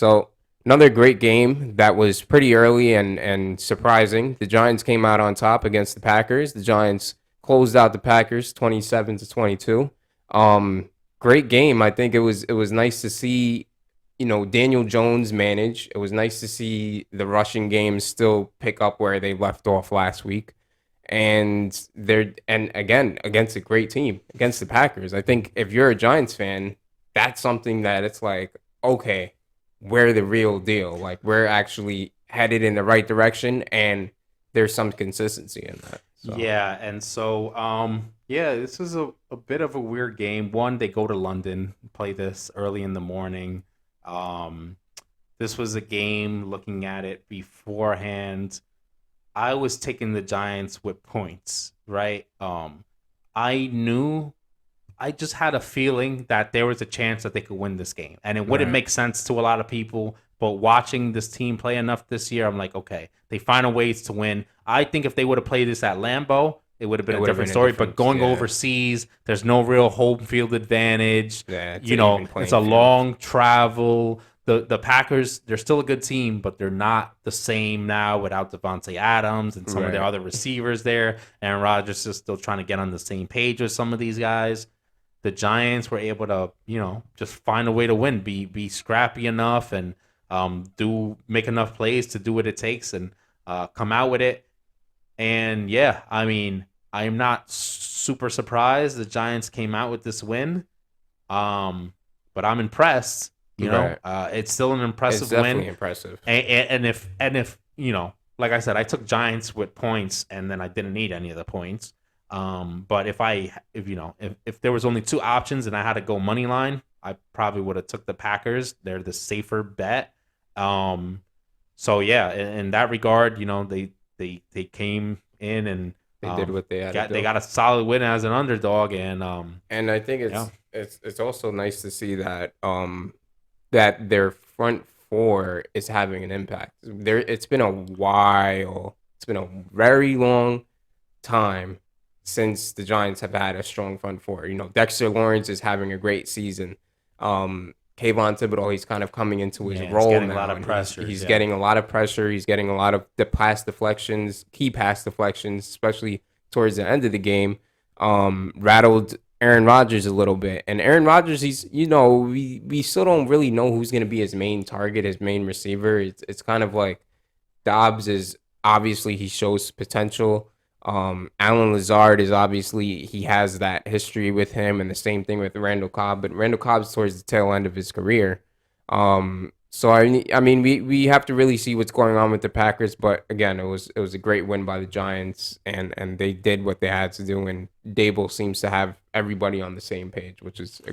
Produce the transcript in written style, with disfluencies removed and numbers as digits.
So another great game that was pretty early and surprising. The Giants came out on top against the Packers. The Giants closed out the Packers 27-22. Great game. I think it was nice to see, Daniel Jones manage. It was nice to see the rushing game still pick up where they left off last week. And again against a great team, against the Packers. I think if you're a Giants fan, that's something that it's like, okay, we're the real deal. Like we're actually headed in the right direction, and there's some consistency in that. So Yeah, and so yeah, this is a bit of a weird game. One, they go to London, play this early in the morning. Um this was a game looking at it beforehand. I was taking the Giants with points, right? I knew I just had a feeling that there was a chance that they could win this game. And it wouldn't right, make sense to a lot of people. But watching this team play enough this year, I'm like, okay, they find a ways to win. I think if they would have played this at Lambeau, it would have been it a would have different been a story. But difference. going Yeah, overseas, there's no real home field advantage. yeah, it's You an know, even it's playing a field. long travel. The Packers, they're still a good team, but they're not the same now without Devontae Adams and some of their Right. other receivers there. Aaron Rodgers is still trying to get on the same page with some of these guys. The Giants were able to, just find a way to win, be scrappy enough, and do make enough plays to do what it takes and come out with it. And yeah, I mean, I'm not super surprised the Giants came out with this win, but I'm impressed. Right. It's still an It's impressive win. definitely impressive. And if like I said, I took Giants with points, and then I didn't need any of the points. But if there was only two options and I had to go money line, I probably would have took the Packers. They're the safer bet. Um, so yeah, in that regard, they came in and They did what they had to they do. got a solid win as an underdog, and And I think yeah, it's also nice to see that their front four is having an impact. It's been a while. It's been a very long time since the Giants have had a strong front four. Dexter Lawrence is having a great season. Kayvon Thibodeau, he's kind of coming into his yeah, it's role getting a lot now, of and pressures. he's Yeah, getting a lot of pressure. He's getting a lot of the pass deflections, key pass deflections, especially towards the end of the game. Rattled Aaron Rodgers a little bit, and Aaron Rodgers, we still don't really know who's going to be his main target, his main receiver. It's kind of like Dobbs is obviously he shows potential. Alan Lazard is obviously he has that history with him, and the same thing with Randall Cobb. But Randall Cobb's towards the tail end of his career. So I mean, we have to really see what's going on with the Packers. But again, it was a great win by the Giants, and they did what they had to do. And Dable seems to have everybody on the same page, which is